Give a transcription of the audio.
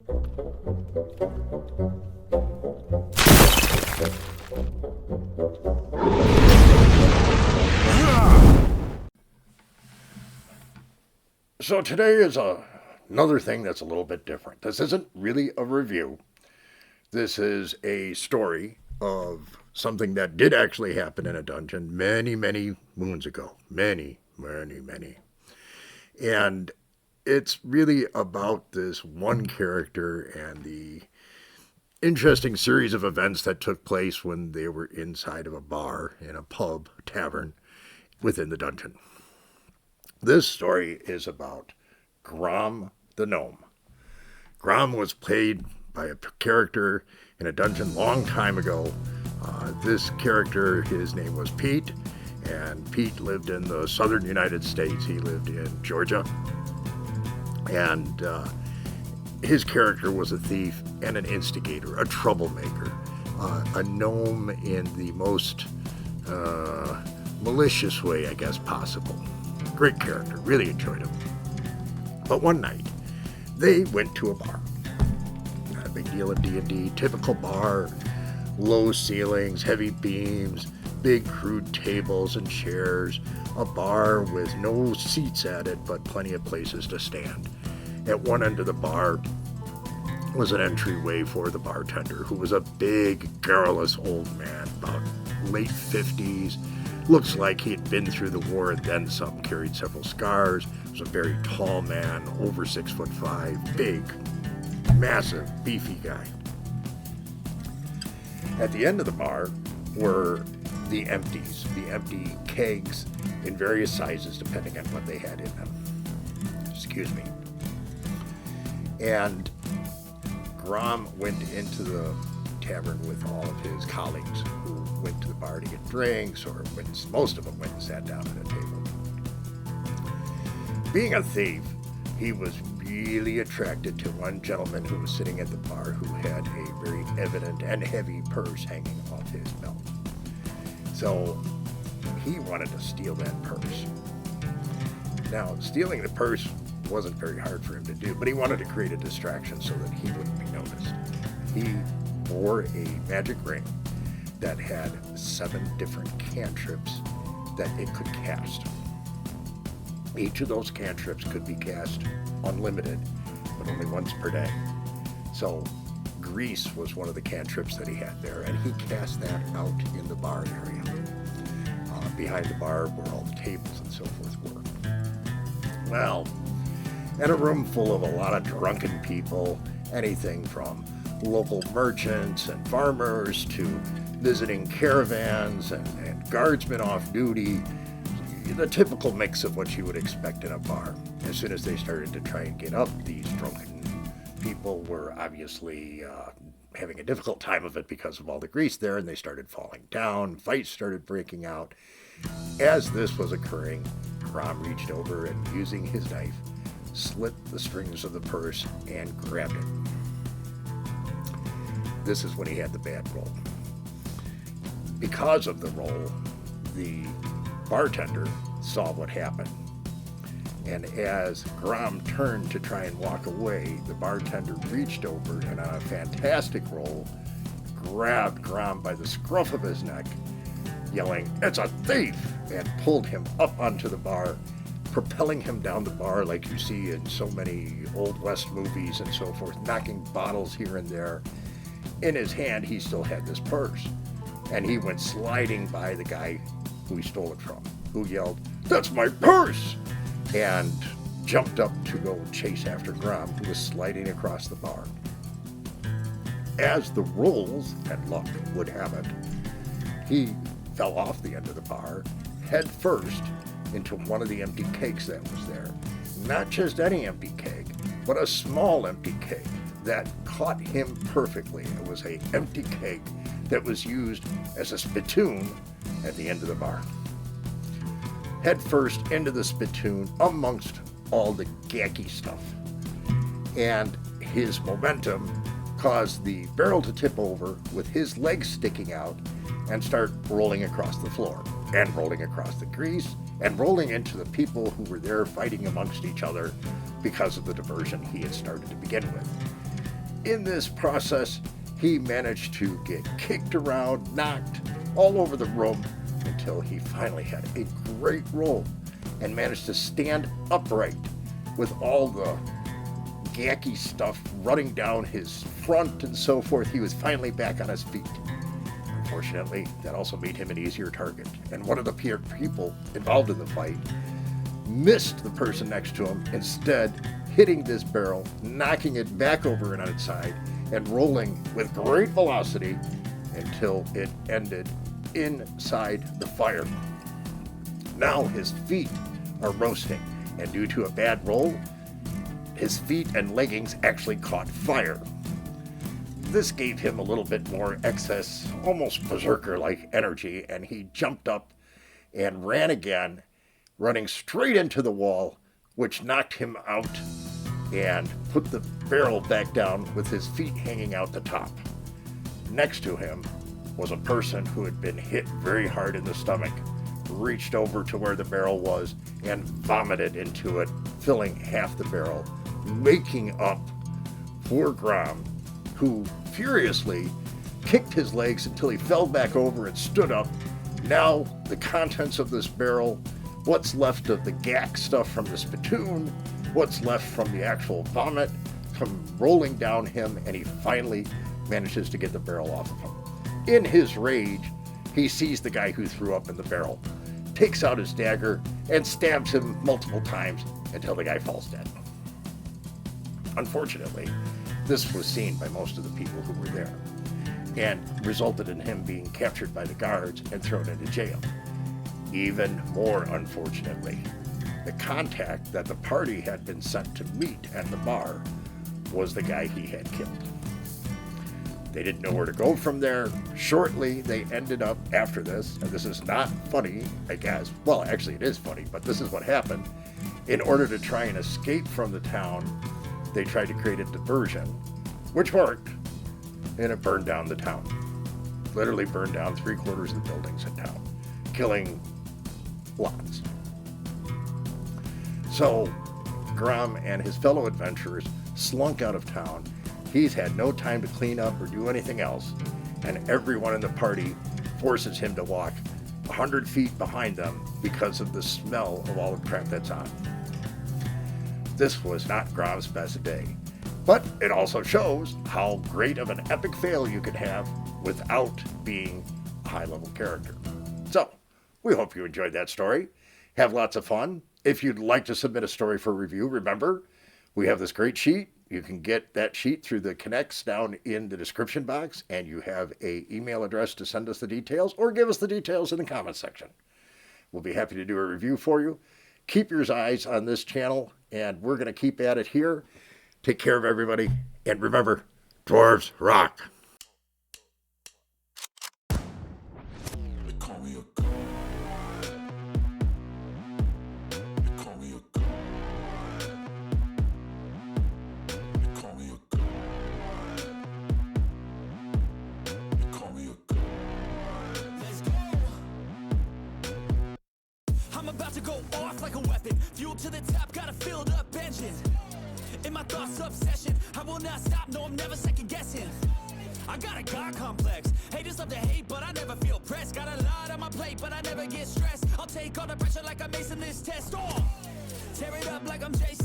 So today is another thing that's a little bit different. This isn't really a review. This is a story of something that did actually happen in a dungeon many, many moons ago. Many, many, many. And it's really about this one character and the interesting series of events that took place when they were inside of a bar, in a pub, tavern, within the dungeon. This story is about Grom the Gnome. Grom was played by a character in a dungeon long time ago. This character, his name was Pete, and Pete lived in the southern United States. He lived in Georgia. And his character was a thief and an instigator, a troublemaker, a gnome in the most malicious way, I guess, possible. Great character, really enjoyed him. But one night, they went to a bar. Not a big deal in D&D, typical bar, low ceilings, heavy beams, big crude tables and chairs, a bar with no seats at it, but plenty of places to stand. At one end of the bar was an entryway for the bartender, who was a big, garrulous old man, about late 50s. Looks like he had been through the war and then some, carried several scars. Was a very tall man, over 6'5", big, massive, beefy guy. At the end of the bar were the empties, the empty kegs in various sizes depending on what they had in them. Excuse me. And Grom went into the tavern with all of his colleagues who went to the bar to get drinks, or most of them went and sat down at a table. Being a thief, he was really attracted to one gentleman who was sitting at the bar who had a very evident and heavy purse hanging off his belt. So he wanted to steal that purse. Now, stealing the purse wasn't very hard for him to do, but he wanted to create a distraction so that he wouldn't be noticed. He wore a magic ring that had 7 different cantrips that it could cast. Each of those cantrips could be cast unlimited, but only once per day. So grease was one of the cantrips that he had there, and he cast that out in the bar area. Behind the bar where all the tables and so forth were. Well, in a room full of a lot of drunken people, anything from local merchants and farmers to visiting caravans and guardsmen off duty, the typical mix of what you would expect in a bar. As soon as they started to try and get up, these drunken people were obviously having a difficult time of it because of all the grease there, and they started falling down. Fights started breaking out. As this was occurring, Grom reached over and, using his knife, slit the strings of the purse and grabbed it. This is when he had the bad roll. Because of the roll, the bartender saw what happened. And as Grom turned to try and walk away, the bartender reached over and, on a fantastic roll, grabbed Grom by the scruff of his neck, yelling, "It's a thief!" and pulled him up onto the bar, propelling him down the bar like you see in so many Old West movies and so forth, knocking bottles here and there. In his hand, he still had this purse, and he went sliding by the guy who he stole it from, who yelled, "That's my purse!" and jumped up to go chase after Grom, who was sliding across the bar. As the rolls and luck would have it, he fell off the end of the bar, head first, into one of the empty kegs that was there. Not just any empty keg, but a small empty keg that caught him perfectly. It was an empty keg that was used as a spittoon at the end of the bar. Head first into the spittoon amongst all the gacky stuff. And his momentum caused the barrel to tip over with his legs sticking out and start rolling across the floor, and rolling across the grease, and rolling into the people who were there fighting amongst each other because of the diversion he had started to begin with. In this process, he managed to get kicked around, knocked all over the room, until he finally had a great roll and managed to stand upright with all the gacky stuff running down his front and so forth. He was finally back on his feet. Unfortunately, that also made him an easier target, and one of the people involved in the fight missed the person next to him, instead hitting this barrel, knocking it back over on its side, and rolling with great velocity until it ended inside the fire. Now his feet are roasting, and due to a bad roll, his feet and leggings actually caught fire. This gave him a little bit more excess, almost berserker-like energy, and he jumped up and ran again, running straight into the wall, which knocked him out and put the barrel back down with his feet hanging out the top. Next to him was a person who had been hit very hard in the stomach, reached over to where the barrel was and vomited into it, filling half the barrel, making up for Grom, who furiously kicked his legs until he fell back over and stood up. Now the contents of this barrel, what's left of the gack stuff from the spittoon, what's left from the actual vomit, come rolling down him, and he finally manages to get the barrel off of him. In his rage, he sees the guy who threw up in the barrel, takes out his dagger, and stabs him multiple times until the guy falls dead. Unfortunately, this was seen by most of the people who were there, and resulted in him being captured by the guards and thrown into jail. Even more unfortunately, the contact that the party had been sent to meet at the bar was the guy he had killed. They didn't know where to go from there. Shortly, they ended up, after this, and this is not funny, I guess. Well, actually it is funny, but this is what happened. In order to try and escape from the town, they tried to create a diversion, which worked, and it burned down the town. Literally burned down 3/4 of the buildings in town, killing lots. So, Grom and his fellow adventurers slunk out of town. He's had no time to clean up or do anything else, and everyone in the party forces him to walk 100 feet behind them because of the smell of all the crap that's on. This was not Grom's best day, but it also shows how great of an epic fail you could have without being a high-level character. So, we hope you enjoyed that story. Have lots of fun. If you'd like to submit a story for review, remember, we have this great sheet. You can get that sheet through the connects down in the description box, and you have an email address to send us the details or give us the details in the comments section. We'll be happy to do a review for you. Keep your eyes on this channel, and we're going to keep at it here. Take care of everybody, and remember, dwarves rock. I'm about to go off like a weapon, fuel to the top, got a filled up engine. In my thoughts, obsession, I will not stop, no, I'm never second guessing. I got a God complex, haters love to hate, but I never feel pressed. Got a lot on my plate, but I never get stressed. I'll take all the pressure like I'm acing this test. Oh, tear it up like I'm Jason.